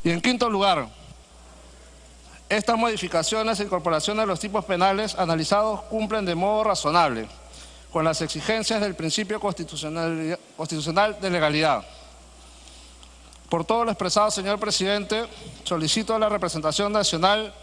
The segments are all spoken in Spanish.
Y en quinto lugar, estas modificaciones e incorporaciones de los tipos penales analizados cumplen de modo razonable con las exigencias del principio constitucional de legalidad. Por todo lo expresado, señor presidente, solicito a la representación nacional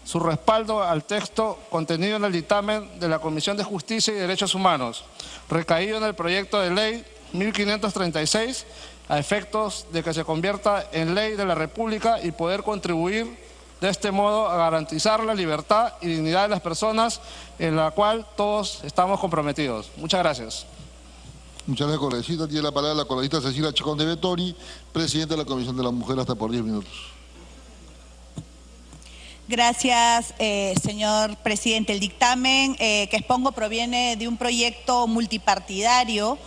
su respaldo al texto contenido en el dictamen de la Comisión de Justicia y Derechos Humanos, recaído en el proyecto de ley 1536, a efectos de que se convierta en ley de la República y poder contribuir de este modo a garantizar la libertad y dignidad de las personas, en la cual todos estamos comprometidos. Muchas gracias. Muchas gracias, congresista. Tiene la palabra la congresista Cecilia Chacón de Vettori, presidenta de la Comisión de la Mujer, hasta por 10 minutos. Gracias, señor presidente. El dictamen que expongo proviene de un proyecto multipartidario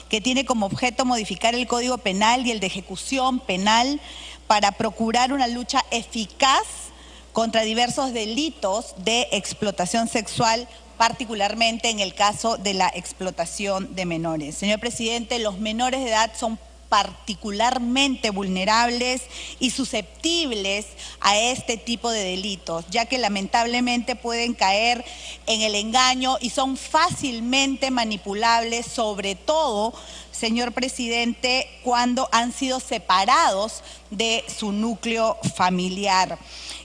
que tiene como objeto modificar el Código Penal y el de ejecución penal para procurar una lucha eficaz contra diversos delitos de explotación sexual, particularmente en el caso de la explotación de menores. Señor presidente, los menores de edad son particularmente vulnerables y susceptibles a este tipo de delitos, ya que lamentablemente pueden caer en el engaño y son fácilmente manipulables, sobre todo, señor presidente, cuando han sido separados de su núcleo familiar.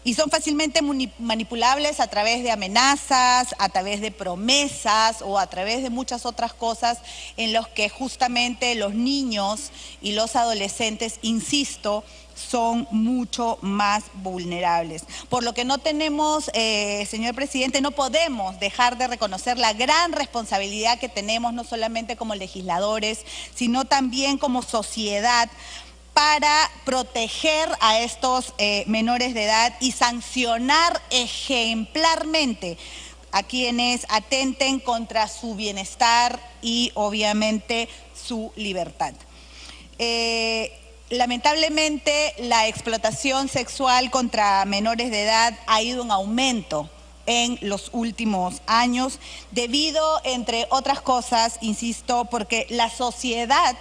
Y son fácilmente manipulables a través de amenazas, a través de promesas o a través de muchas otras cosas en los que justamente los niños y los adolescentes, insisto, son mucho más vulnerables. Por lo que no tenemos, señor presidente, no podemos dejar de reconocer la gran responsabilidad que tenemos, no solamente como legisladores, sino también como sociedad, para proteger a estos menores de edad y sancionar ejemplarmente a quienes atenten contra su bienestar y obviamente su libertad. Lamentablemente, la explotación sexual contra menores de edad ha ido en aumento en los últimos años, debido, entre otras cosas, insisto, porque la sociedad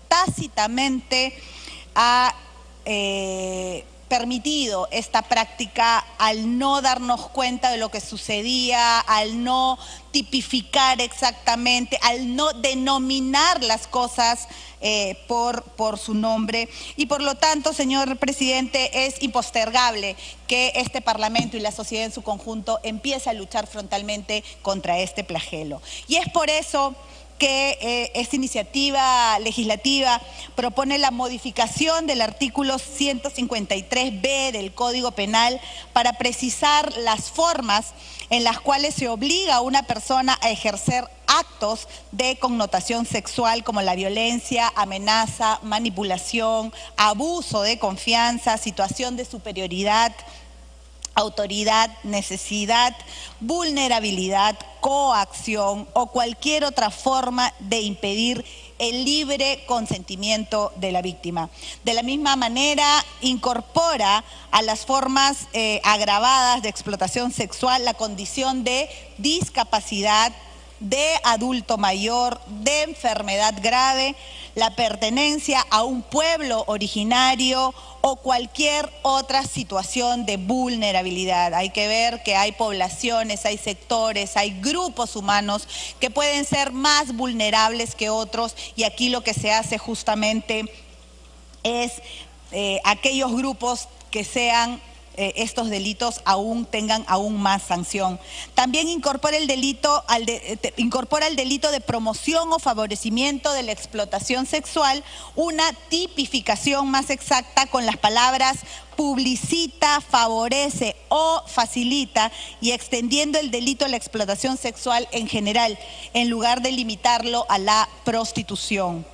tácitamente ha permitido esta práctica al no darnos cuenta de lo que sucedía, al no tipificar exactamente, al no denominar las cosas por su nombre. Y por lo tanto, señor presidente, es impostergable que este Parlamento y la sociedad en su conjunto empiece a luchar frontalmente contra este flagelo. Y es por eso que esta iniciativa legislativa propone la modificación del artículo 153b del Código Penal para precisar las formas en las cuales se obliga a una persona a ejercer actos de connotación sexual como la violencia, amenaza, manipulación, abuso de confianza, situación de superioridad, autoridad, necesidad, vulnerabilidad, coacción o cualquier otra forma de impedir el libre consentimiento de la víctima. De la misma manera, incorpora a las formas agravadas de explotación sexual la condición de discapacidad, de adulto mayor, de enfermedad grave, la pertenencia a un pueblo originario o cualquier otra situación de vulnerabilidad. Hay que ver que hay poblaciones, hay sectores, hay grupos humanos que pueden ser más vulnerables que otros, y aquí lo que se hace justamente es aquellos grupos que sean estos delitos tengan aún más sanción. También incorpora el delito de promoción o favorecimiento de la explotación sexual, una tipificación más exacta con las palabras publicita, favorece o facilita, y extendiendo el delito de la explotación sexual en general, en lugar de limitarlo a la prostitución.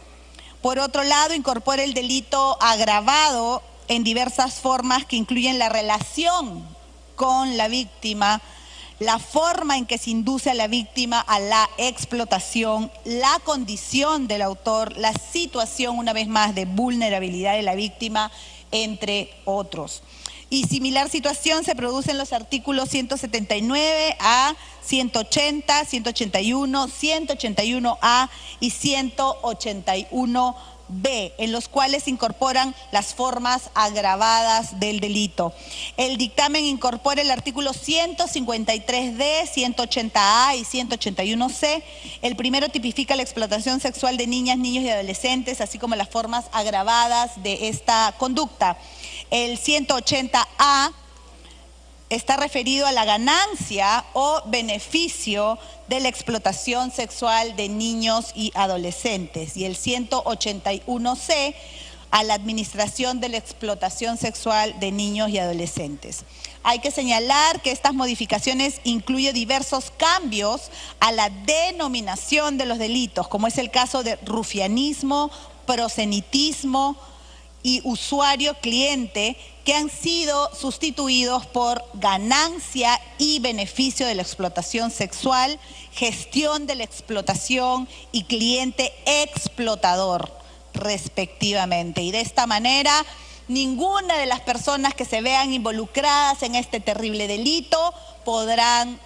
Por otro lado, incorpora el delito agravado en diversas formas que incluyen la relación con la víctima, la forma en que se induce a la víctima a la explotación, la condición del autor, la situación, una vez más, de vulnerabilidad de la víctima, entre otros. Y similar situación se produce en los artículos 179A, 180, 181, 181A y 181B. B, en los cuales se incorporan las formas agravadas del delito. El dictamen incorpora el artículo 153D, 180A y 181C. El primero tipifica la explotación sexual de niñas, niños y adolescentes, así como las formas agravadas de esta conducta. El 180A está referido a la ganancia o beneficio de la explotación sexual de niños y adolescentes. Y el 181C a la administración de la explotación sexual de niños y adolescentes. Hay que señalar que estas modificaciones incluyen diversos cambios a la denominación de los delitos, como es el caso de rufianismo, prosenitismo y usuario-cliente, que han sido sustituidos por ganancia y beneficio de la explotación sexual, gestión de la explotación y cliente explotador, respectivamente. Y de esta manera, ninguna de las personas que se vean involucradas en este terrible delito podrán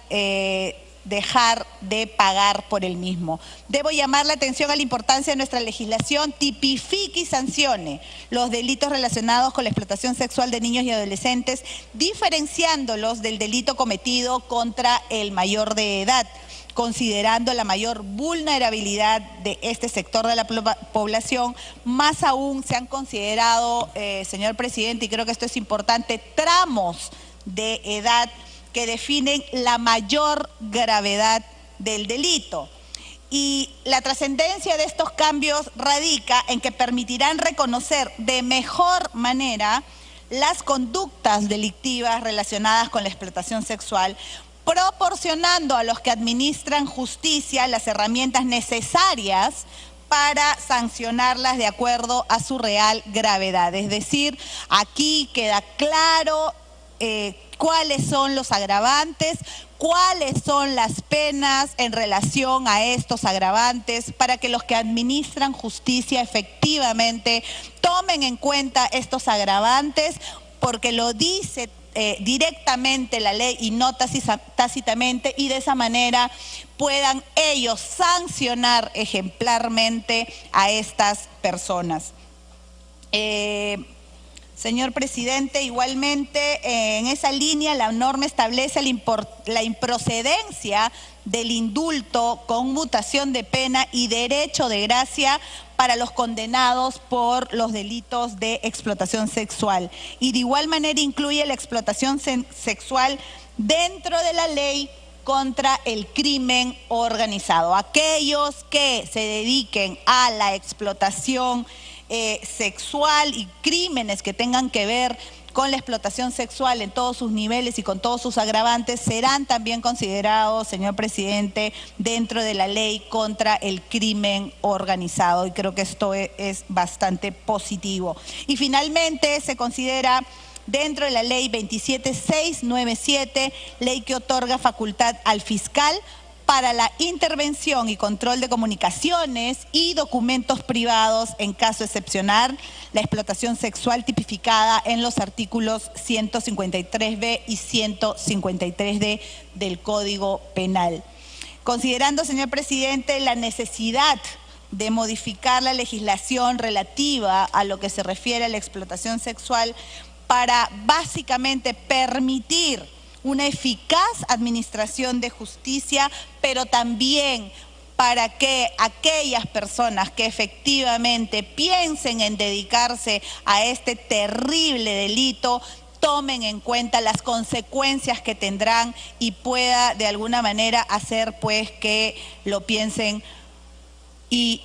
dejar de pagar por el mismo. Debo llamar la atención a la importancia de nuestra legislación tipifique y sancione los delitos relacionados con la explotación sexual de niños y adolescentes, diferenciándolos del delito cometido contra el mayor de edad, considerando la mayor vulnerabilidad de este sector de la población. Más aún se han considerado, señor presidente, y creo que esto es importante, tramos de edad que definen la mayor gravedad del delito. Y la trascendencia de estos cambios radica en que permitirán reconocer de mejor manera las conductas delictivas relacionadas con la explotación sexual, proporcionando a los que administran justicia las herramientas necesarias para sancionarlas de acuerdo a su real gravedad. Es decir, aquí queda claro cuáles son los agravantes, cuáles son las penas en relación a estos agravantes, para que los que administran justicia efectivamente tomen en cuenta estos agravantes, porque lo dice directamente la ley y no tácitamente, y de esa manera puedan ellos sancionar ejemplarmente a estas personas. Señor presidente, igualmente en esa línea la norma establece la improcedencia del indulto, conmutación de pena y derecho de gracia para los condenados por los delitos de explotación sexual. Y de igual manera incluye la explotación sexual dentro de la ley contra el crimen organizado. Aquellos que se dediquen a la explotación sexual y crímenes que tengan que ver con la explotación sexual en todos sus niveles y con todos sus agravantes serán también considerados, señor presidente, dentro de la ley contra el crimen organizado, y creo que esto es bastante positivo. Y finalmente se considera dentro de la ley 27697, ley que otorga facultad al fiscal para la intervención y control de comunicaciones y documentos privados en caso excepcional, la explotación sexual tipificada en los artículos 153B y 153D del Código Penal. Considerando, señor presidente, la necesidad de modificar la legislación relativa a lo que se refiere a la explotación sexual para básicamente permitir una eficaz administración de justicia, pero también para que aquellas personas que efectivamente piensen en dedicarse a este terrible delito tomen en cuenta las consecuencias que tendrán y pueda de alguna manera hacer pues que lo piensen y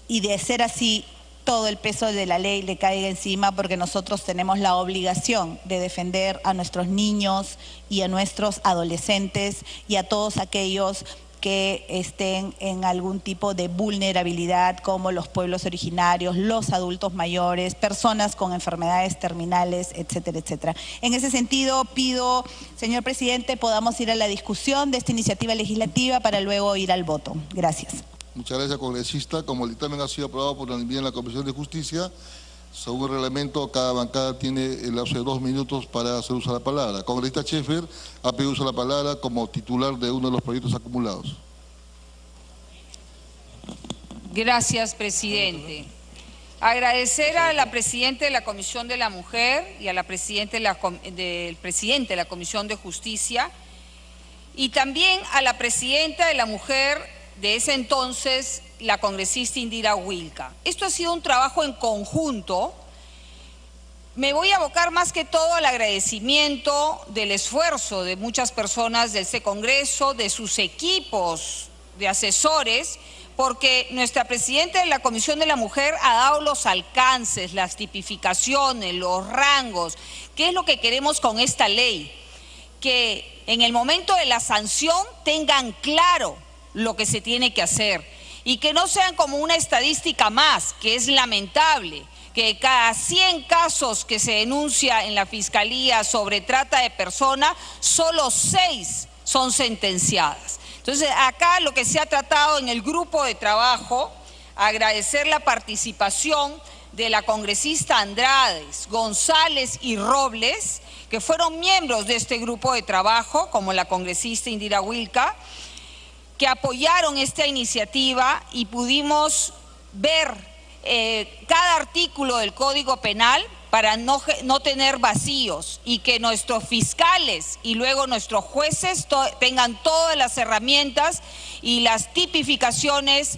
de ser así, todo el peso de la ley le caiga encima, porque nosotros tenemos la obligación de defender a nuestros niños y a nuestros adolescentes y a todos aquellos que estén en algún tipo de vulnerabilidad, como los pueblos originarios, los adultos mayores, personas con enfermedades terminales, etcétera, etcétera. En ese sentido, pido, señor presidente, podamos ir a la discusión de esta iniciativa legislativa para luego ir al voto. Gracias. Muchas gracias, congresista. Como el dictamen ha sido aprobado por unanimidad en la Comisión de Justicia, según el reglamento, cada bancada tiene el lapso de 2 minutos para hacer uso de la palabra. Congresista Schaeffer ha pedido uso de la palabra como titular de uno de los proyectos acumulados. Gracias, presidente. Agradecer a la Presidenta de la Comisión de la Mujer y a la Presidente del Presidente de la Comisión de Justicia y también a la Presidenta de la Mujer de ese entonces, la congresista Indira Wilca. Esto ha sido un trabajo en conjunto. Me voy a abocar más que todo al agradecimiento del esfuerzo de muchas personas de ese Congreso, de sus equipos de asesores, porque nuestra Presidenta de la Comisión de la Mujer ha dado los alcances, las tipificaciones, los rangos. ¿Qué es lo que queremos con esta ley? Que en el momento de la sanción tengan claro lo que se tiene que hacer y que no sean como una estadística más, que es lamentable, que cada 100 casos que se denuncia en la Fiscalía sobre trata de personas, solo 6 son sentenciadas. Entonces, acá lo que se ha tratado en el grupo de trabajo, agradecer la participación de la congresista Andrades, González y Robles, que fueron miembros de este grupo de trabajo, como la congresista Indira Wilca, que apoyaron esta iniciativa y pudimos ver cada artículo del Código Penal para no tener vacíos y que nuestros fiscales y luego nuestros jueces tengan todas las herramientas y las tipificaciones,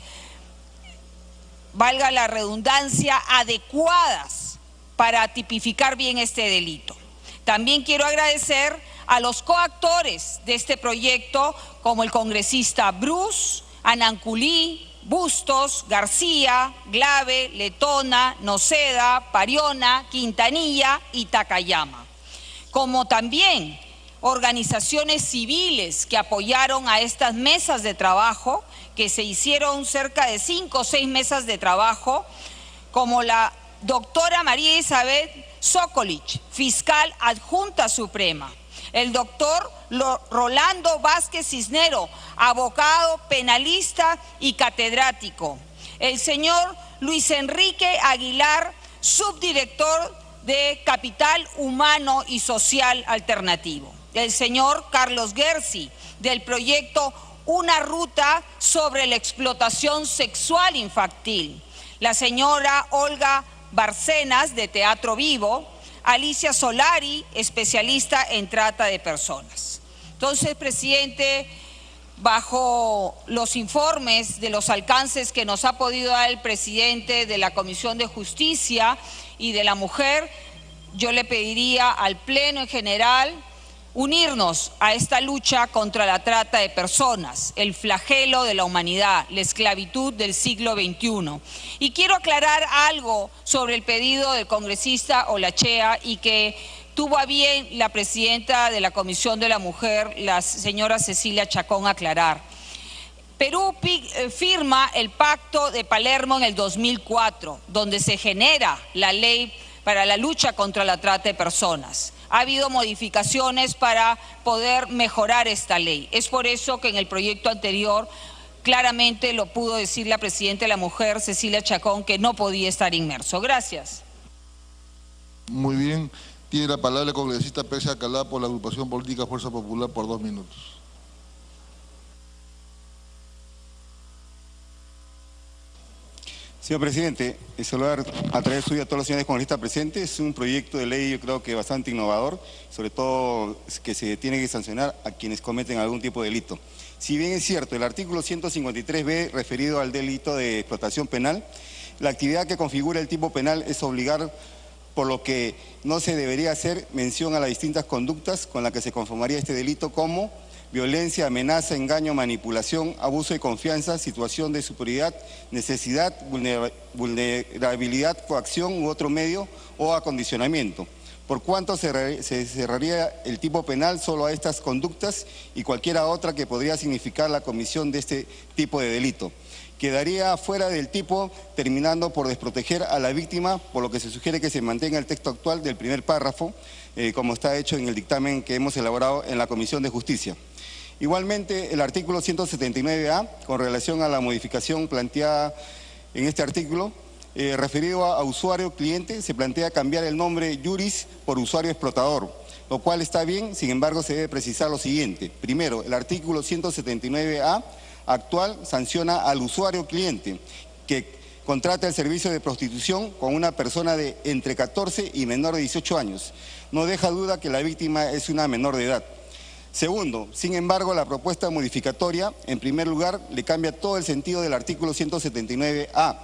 valga la redundancia, adecuadas para tipificar bien este delito. También quiero agradecer a los coactores de este proyecto, como el congresista Bruce, Ananculí, Bustos, García, Glave, Letona, Noceda, Pariona, Quintanilla y Takayama, como también organizaciones civiles que apoyaron a estas mesas de trabajo, que se hicieron cerca de 5 o 6 mesas de trabajo, como la doctora María Isabel Sokolich, fiscal adjunta suprema, el doctor Rolando Vázquez Cisnero, abogado, penalista y catedrático, el señor Luis Enrique Aguilar, subdirector de Capital Humano y Social Alternativo, el señor Carlos Gersi, del proyecto Una Ruta sobre la Explotación Sexual Infantil, la señora Olga Barcenas, de Teatro Vivo, Alicia Solari, especialista en trata de personas. Entonces, presidente, bajo los informes de los alcances que nos ha podido dar el presidente de la Comisión de Justicia y de la Mujer, yo le pediría al Pleno en general unirnos a esta lucha contra la trata de personas, el flagelo de la humanidad, la esclavitud del siglo XXI. Y quiero aclarar algo sobre el pedido del congresista Olachea y que tuvo a bien la presidenta de la Comisión de la Mujer, la señora Cecilia Chacón, aclarar. Perú firma el Pacto de Palermo en el 2004, donde se genera la ley para la lucha contra la trata de personas. Ha habido modificaciones para poder mejorar esta ley. Es por eso que en el proyecto anterior claramente lo pudo decir la presidenta de la Mujer, Cecilia Chacón, que no podía estar inmerso. Gracias. Muy bien. Tiene la palabra el congresista Pérez Alcalá por la agrupación política Fuerza Popular por 2 minutos. Señor presidente, saludar a través suyo a todos los señores congresistas presentes. Es un proyecto de ley, yo creo que bastante innovador, sobre todo que se tiene que sancionar a quienes cometen algún tipo de delito. Si bien es cierto, el artículo 153b, referido al delito de explotación penal, la actividad que configura el tipo penal es obligar, por lo que no se debería hacer mención a las distintas conductas con las que se conformaría este delito, como violencia, amenaza, engaño, manipulación, abuso de confianza, situación de superioridad, necesidad, vulnerabilidad, coacción u otro medio o acondicionamiento. Por cuanto se cerraría el tipo penal solo a estas conductas y cualquiera otra que podría significar la comisión de este tipo de delito. Quedaría fuera del tipo, terminando por desproteger a la víctima, por lo que se sugiere que se mantenga el texto actual del primer párrafo, como está hecho en el dictamen que hemos elaborado en la Comisión de Justicia. Igualmente, el artículo 179A, con relación a la modificación planteada en este artículo, referido a usuario cliente, se plantea cambiar el nombre juris por usuario explotador, lo cual está bien, sin embargo se debe precisar lo siguiente. Primero, el artículo 179A actual sanciona al usuario cliente, que contrata el servicio de prostitución con una persona de entre 14 y menor de 18 años. No deja duda que la víctima es una menor de edad. Segundo, sin embargo, la propuesta modificatoria, en primer lugar, le cambia todo el sentido del artículo 179A,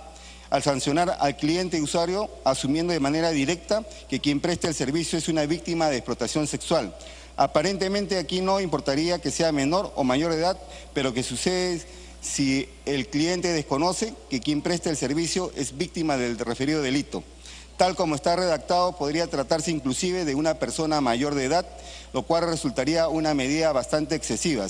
al sancionar al cliente y usuario, asumiendo de manera directa que quien preste el servicio es una víctima de explotación sexual. Aparentemente aquí no importaría que sea menor o mayor de edad, pero ¿qué sucede si el cliente desconoce que quien presta el servicio es víctima del referido delito? Tal como está redactado, podría tratarse inclusive de una persona mayor de edad, lo cual resultaría una medida bastante excesiva.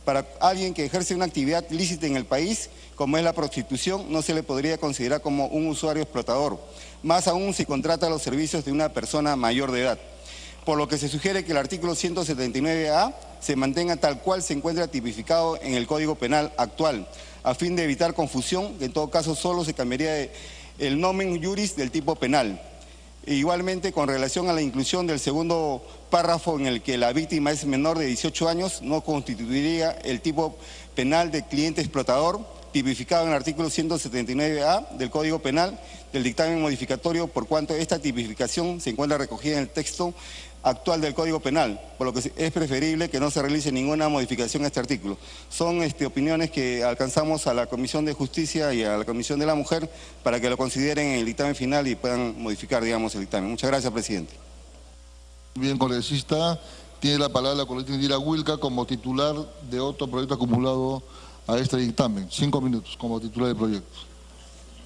Para alguien que ejerce una actividad lícita en el país, como es la prostitución, no se le podría considerar como un usuario explotador, más aún si contrata los servicios de una persona mayor de edad. Por lo que se sugiere que el artículo 179A se mantenga tal cual se encuentra tipificado en el Código Penal actual, a fin de evitar confusión, que en todo caso solo se cambiaría el nomen juris del tipo penal. Igualmente, con relación a la inclusión del segundo párrafo en el que la víctima es menor de 18 años, no constituiría el tipo penal de cliente explotador, tipificado en el artículo 179A del Código Penal del dictamen modificatorio, por cuanto esta tipificación se encuentra recogida en el texto actual del Código Penal, por lo que es preferible que no se realice ninguna modificación a este artículo. Son opiniones que alcanzamos a la Comisión de Justicia y a la Comisión de la Mujer para que lo consideren en el dictamen final y puedan modificar, digamos, el dictamen. Muchas gracias, presidente. Bien, congresista, tiene la palabra la congresista Indira Wilca como titular de otro proyecto acumulado a este dictamen. 5 minutos como titular del proyecto.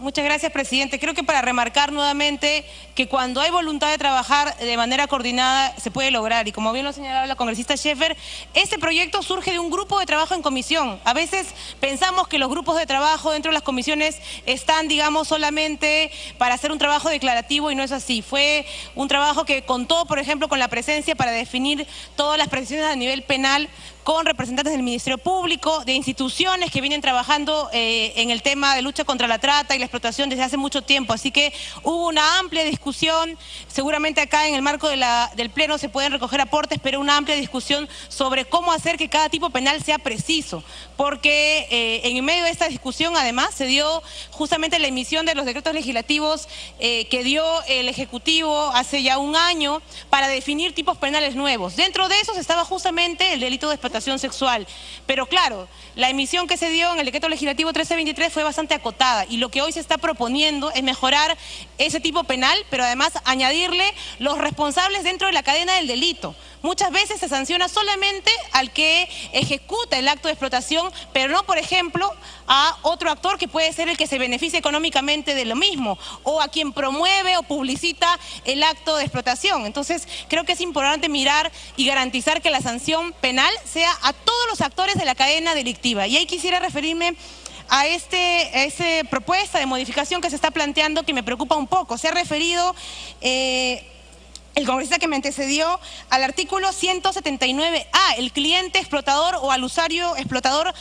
Muchas gracias, presidente. Creo que para remarcar nuevamente que cuando hay voluntad de trabajar de manera coordinada se puede lograr. Y como bien lo señalaba la congresista Scheffer, este proyecto surge de un grupo de trabajo en comisión. A veces pensamos que los grupos de trabajo dentro de las comisiones están, digamos, solamente para hacer un trabajo declarativo y no es así. Fue un trabajo que contó, por ejemplo, con la presencia para definir todas las precisiones a nivel penal, con representantes del Ministerio Público, de instituciones que vienen trabajando en el tema de lucha contra la trata y la explotación desde hace mucho tiempo. Así que hubo una amplia discusión, seguramente acá en el marco del Pleno se pueden recoger aportes, pero una amplia discusión sobre cómo hacer que cada tipo penal sea preciso. Porque en medio de esta discusión, además, se dio justamente la emisión de los decretos legislativos que dio el Ejecutivo hace ya un año para definir tipos penales nuevos. Dentro de esos estaba justamente el delito de explotación sexual. Pero claro, la emisión que se dio en el decreto legislativo 1323 fue bastante acotada y lo que hoy se está proponiendo es mejorar ese tipo penal, pero además añadirle los responsables dentro de la cadena del delito. Muchas veces se sanciona solamente al que ejecuta el acto de explotación, pero no, por ejemplo, a otro actor que puede ser el que se beneficia económicamente de lo mismo, o a quien promueve o publicita el acto de explotación. Entonces, creo que es importante mirar y garantizar que la sanción penal sea a todos los actores de la cadena delictiva. Y ahí quisiera referirme a esa propuesta de modificación que se está planteando, que me preocupa un poco. Se ha referido el congresista que me antecedió al artículo 179A, el cliente explotador o al usuario explotador,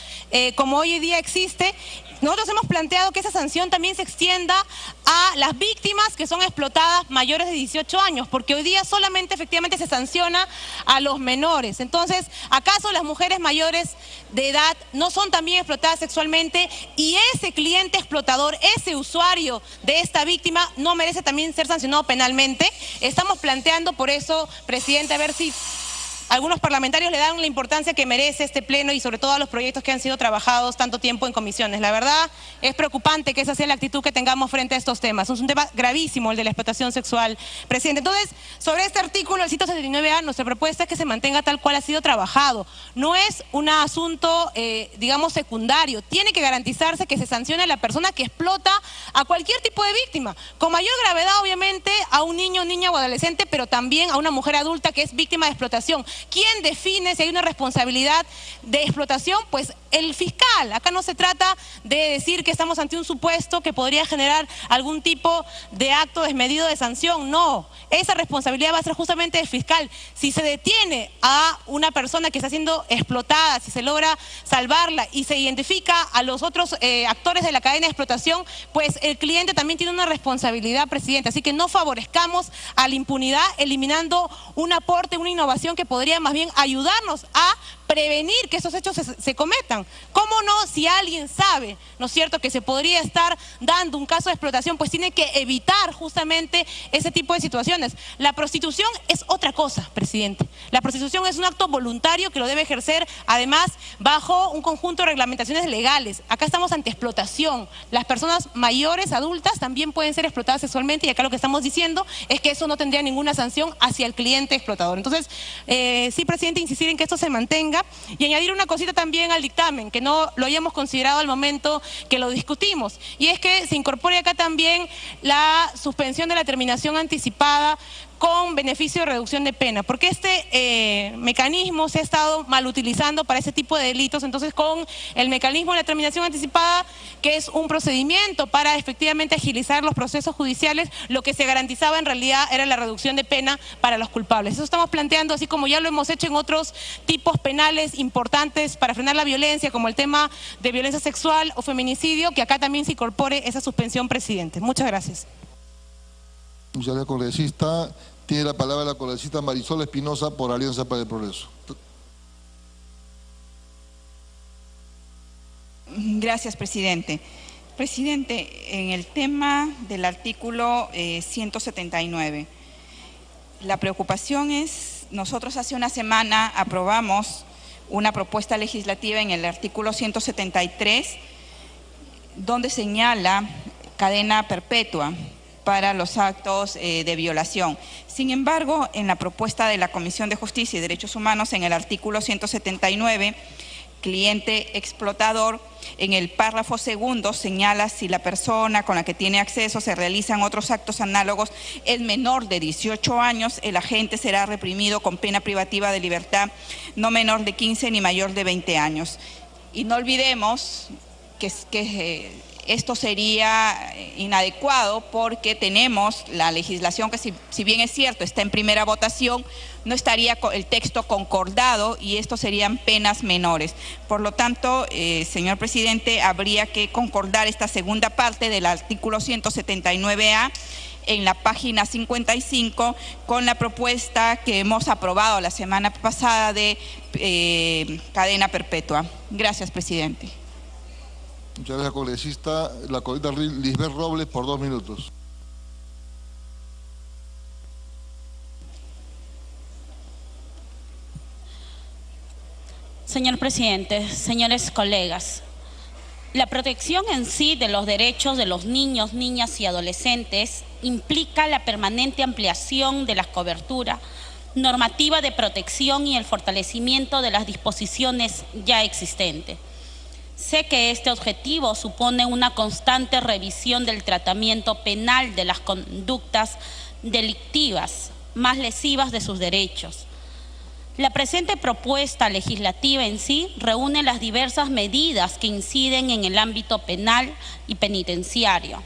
como hoy en día existe. Nosotros hemos planteado que esa sanción también se extienda a las víctimas que son explotadas mayores de 18 años, porque hoy día solamente efectivamente se sanciona a los menores. Entonces, ¿acaso las mujeres mayores de edad no son también explotadas sexualmente? Y ese cliente explotador, ese usuario de esta víctima, ¿no merece también ser sancionado penalmente? Estamos planteando por eso, presidente, a ver si algunos parlamentarios le dan la importancia que merece este pleno y sobre todo a los proyectos que han sido trabajados tanto tiempo en comisiones. La verdad es preocupante que esa sea la actitud que tengamos frente a estos temas. Es un tema gravísimo el de la explotación sexual, presidente. Entonces, sobre este artículo, el 179A, nuestra propuesta es que se mantenga tal cual ha sido trabajado. No es un asunto, digamos, secundario. Tiene que garantizarse que se sancione a la persona que explota a cualquier tipo de víctima. Con mayor gravedad, obviamente, a un niño, niña o adolescente, pero también a una mujer adulta que es víctima de explotación. ¿Quién define si hay una responsabilidad de explotación? Pues el fiscal. Acá no se trata de decir que estamos ante un supuesto que podría generar algún tipo de acto desmedido de sanción. No, esa responsabilidad va a ser justamente del fiscal. Si se detiene a una persona que está siendo explotada, si se logra salvarla y se identifica a los otros actores de la cadena de explotación, pues el cliente también tiene una responsabilidad, presidente. Así que no favorezcamos a la impunidad eliminando un aporte, una innovación que podría más bien ayudarnos a prevenir que esos hechos se cometan. ¿Cómo no? Si alguien sabe, ¿no es cierto?, que se podría estar dando un caso de explotación, pues tiene que evitar justamente ese tipo de situaciones. La prostitución es otra cosa, presidente. La prostitución es un acto voluntario que lo debe ejercer, además, bajo un conjunto de reglamentaciones legales. Acá estamos ante explotación. Las personas mayores, adultas, también pueden ser explotadas sexualmente, y acá lo que estamos diciendo es que eso no tendría ninguna sanción hacia el cliente explotador. Entonces, sí, presidente, insistir en que esto se mantenga y añadir una cosita también al dictamen, que no lo hayamos considerado al momento que lo discutimos, y es que se incorpore acá también la suspensión de la terminación anticipada con beneficio de reducción de pena, porque este mecanismo se ha estado mal utilizando para ese tipo de delitos. Entonces, con el mecanismo de la terminación anticipada, que es un procedimiento para efectivamente agilizar los procesos judiciales, lo que se garantizaba en realidad era la reducción de pena para los culpables. Eso estamos planteando, así como ya lo hemos hecho en otros tipos penales importantes para frenar la violencia, como el tema de violencia sexual o feminicidio, que acá también se incorpore esa suspensión, presidente. Muchas gracias. Muchas gracias, congresista. Tiene la palabra la congresista Marisol Espinosa por Alianza para el Progreso. Gracias, presidente. Presidente, en el tema del artículo 179, la preocupación es, nosotros hace una semana aprobamos una propuesta legislativa en el artículo 173, donde señala cadena perpetua para los actos de violación. Sin embargo, en la propuesta de la Comisión de Justicia y Derechos Humanos, en el artículo 179, cliente explotador, en el párrafo segundo señala si la persona con la que tiene acceso se realizan otros actos análogos, es menor de 18 años, el agente será reprimido con pena privativa de libertad no menor de 15 ni mayor de 20 años. Y no olvidemos que esto sería inadecuado porque tenemos la legislación que si bien es cierto está en primera votación, no estaría el texto concordado y esto serían penas menores. Por lo tanto, señor presidente, habría que concordar esta segunda parte del artículo 179A en la página 55 con la propuesta que hemos aprobado la semana pasada de cadena perpetua. Gracias, presidente. Muchas gracias, congresista. La congresista Lisbeth Robles por 2 minutos. Señor presidente, señores colegas, la protección en sí de los derechos de los niños, niñas y adolescentes implica la permanente ampliación de la cobertura normativa de protección y el fortalecimiento de las disposiciones ya existentes. Sé que este objetivo supone una constante revisión del tratamiento penal de las conductas delictivas más lesivas de sus derechos. La presente propuesta legislativa en sí reúne las diversas medidas que inciden en el ámbito penal y penitenciario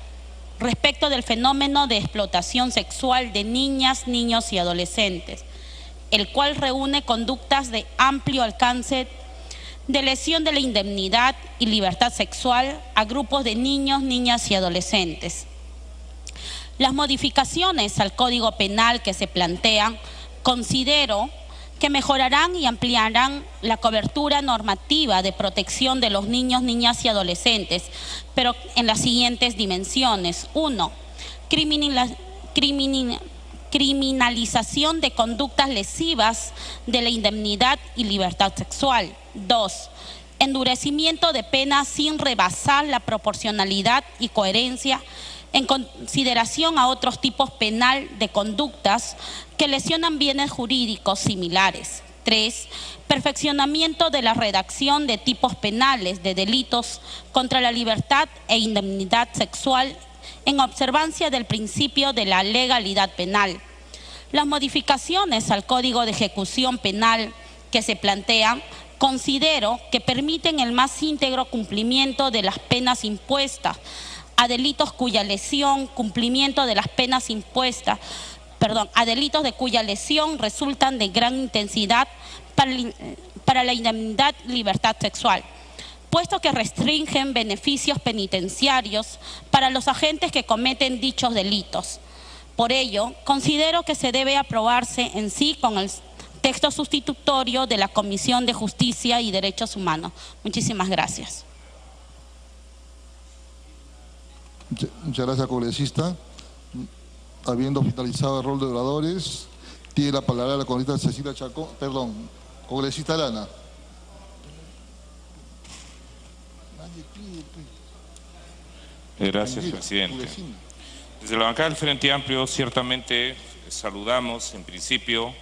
respecto del fenómeno de explotación sexual de niñas, niños y adolescentes, el cual reúne conductas de amplio alcance de lesión de la indemnidad y libertad sexual a grupos de niños, niñas y adolescentes. Las modificaciones al Código Penal que se plantean, considero que mejorarán y ampliarán la cobertura normativa de protección de los niños, niñas y adolescentes, pero en las siguientes dimensiones. 1. Criminalización de conductas lesivas de la indemnidad y libertad sexual. 2. Endurecimiento de penas sin rebasar la proporcionalidad y coherencia en consideración a otros tipos penal de conductas que lesionan bienes jurídicos similares. 3. Perfeccionamiento de la redacción de tipos penales de delitos contra la libertad e indemnidad sexual en observancia del principio de la legalidad penal. Las modificaciones al Código de Ejecución Penal que se plantean, considero que permiten el más íntegro cumplimiento de las penas impuestas a delitos cuya lesión, cumplimiento de las penas impuestas, a delitos de cuya lesión resultan de gran intensidad para la indemnidad y libertad sexual, puesto que restringen beneficios penitenciarios para los agentes que cometen dichos delitos. Por ello, considero que se debe aprobarse en sí Texto sustitutorio de la Comisión de Justicia y Derechos Humanos. Muchísimas gracias. Muchas gracias, congresista. Habiendo finalizado el rol de oradores, tiene la palabra la congresista Cecilia Chacón, congresista Arana. Gracias, presidente. Desde la bancada del Frente Amplio, ciertamente saludamos en principio,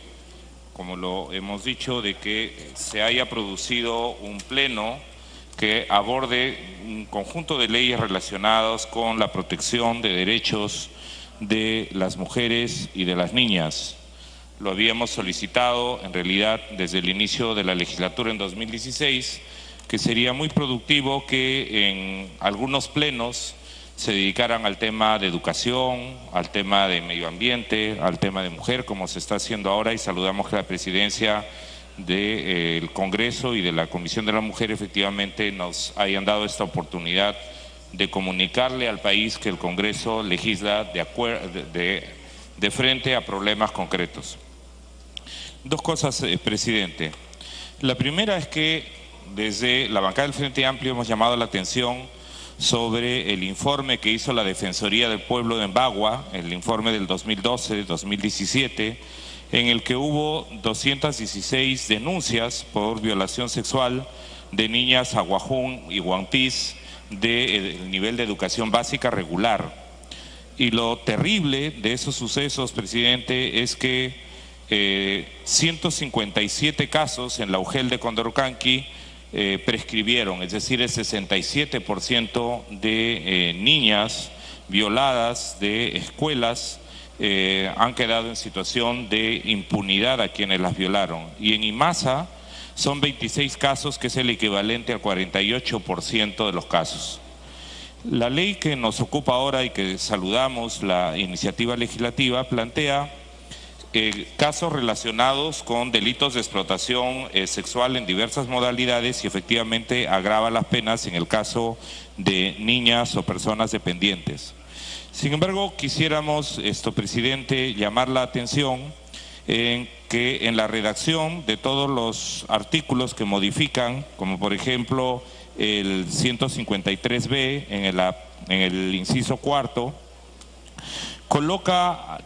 como lo hemos dicho, de que se haya producido un pleno que aborde un conjunto de leyes relacionadas con la protección de derechos de las mujeres y de las niñas. Lo habíamos solicitado en realidad desde el inicio de la legislatura en 2016, que sería muy productivo que en algunos plenos se dedicaran al tema de educación, al tema de medio ambiente, al tema de mujer, como se está haciendo ahora, y saludamos que la presidencia del Congreso y de la Comisión de la Mujer efectivamente nos hayan dado esta oportunidad de comunicarle al país que el Congreso legisla de frente a problemas concretos. Dos cosas, presidente. La primera es que desde la bancada del Frente Amplio hemos llamado la atención sobre el informe que hizo la Defensoría del Pueblo de Embagua, el informe del 2012-2017, en el que hubo 216 denuncias por violación sexual de niñas Aguajún y Huampís del nivel de educación básica regular. Y lo terrible de esos sucesos, presidente, es que 157 casos en la UGEL de Condorcanqui prescribieron, es decir, el 67% de niñas violadas de escuelas han quedado en situación de impunidad a quienes las violaron. Y en IMASA son 26 casos, que es el equivalente al 48% de los casos. La ley que nos ocupa ahora y que saludamos, la iniciativa legislativa, plantea casos relacionados con delitos de explotación sexual en diversas modalidades y efectivamente agrava las penas en el caso de niñas o personas dependientes. Sin embargo, quisiéramos, presidente, llamar la atención en que en la redacción de todos los artículos que modifican, como por ejemplo el 153B en el inciso cuarto, coloca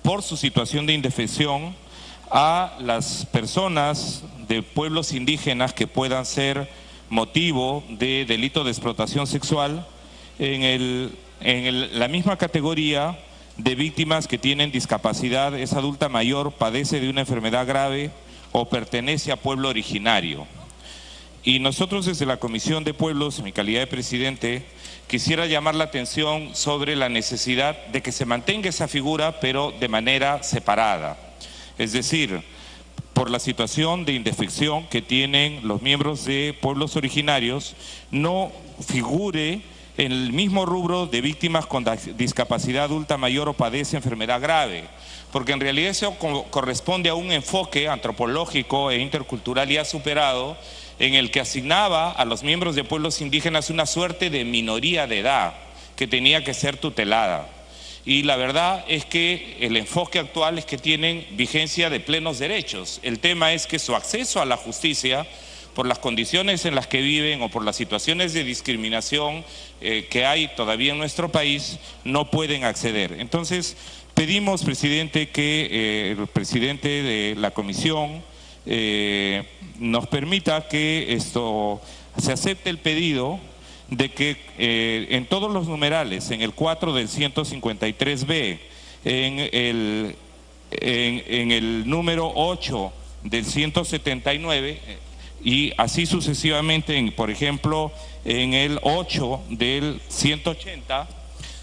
por su situación de indefensión a las personas de pueblos indígenas que puedan ser motivo de delito de explotación sexual en la misma categoría de víctimas que tienen discapacidad, es adulta mayor, padece de una enfermedad grave o pertenece a pueblo originario. Y nosotros desde la Comisión de Pueblos, en mi calidad de presidente, quisiera llamar la atención sobre la necesidad de que se mantenga esa figura, pero de manera separada. Es decir, por la situación de indefensión que tienen los miembros de pueblos originarios, no figure en el mismo rubro de víctimas con discapacidad adulta mayor o padece enfermedad grave, porque en realidad eso corresponde a un enfoque antropológico e intercultural ya superado, en el que asignaba a los miembros de pueblos indígenas una suerte de minoría de edad que tenía que ser tutelada. Y la verdad es que el enfoque actual es que tienen vigencia de plenos derechos. El tema es que su acceso a la justicia, por las condiciones en las que viven o por las situaciones de discriminación que hay todavía en nuestro país, no pueden acceder. Entonces, pedimos, presidente, que el presidente de la comisión nos permita que se acepte el pedido de que en todos los numerales, en el 4 del 153B, en el número 8 del 179 y así sucesivamente, por ejemplo, en el 8 del 180,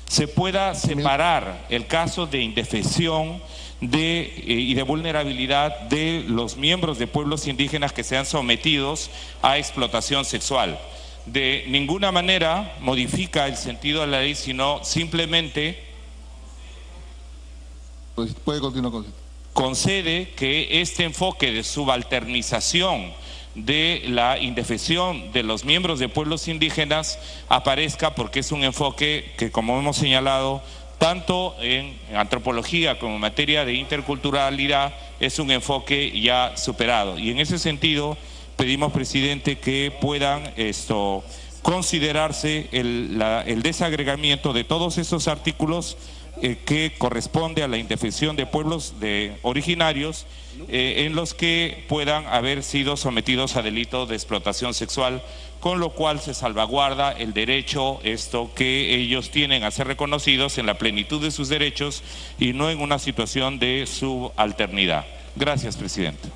se pueda separar el caso de indefensión y de vulnerabilidad de los miembros de pueblos indígenas que sean sometidos a explotación sexual. De ninguna manera modifica el sentido de la ley, sino simplemente pues puede continuar, concede que este enfoque de subalternización de la indefensión de los miembros de pueblos indígenas aparezca, porque es un enfoque que, como hemos señalado, tanto en antropología como en materia de interculturalidad, es un enfoque ya superado. Y en ese sentido pedimos, presidente, que puedan considerarse el desagregamiento de todos esos artículos que corresponde a la indefensión de pueblos originarios en los que puedan haber sido sometidos a delito de explotación sexual, con lo cual se salvaguarda el derecho que ellos tienen a ser reconocidos en la plenitud de sus derechos y no en una situación de subalternidad. Gracias, presidente.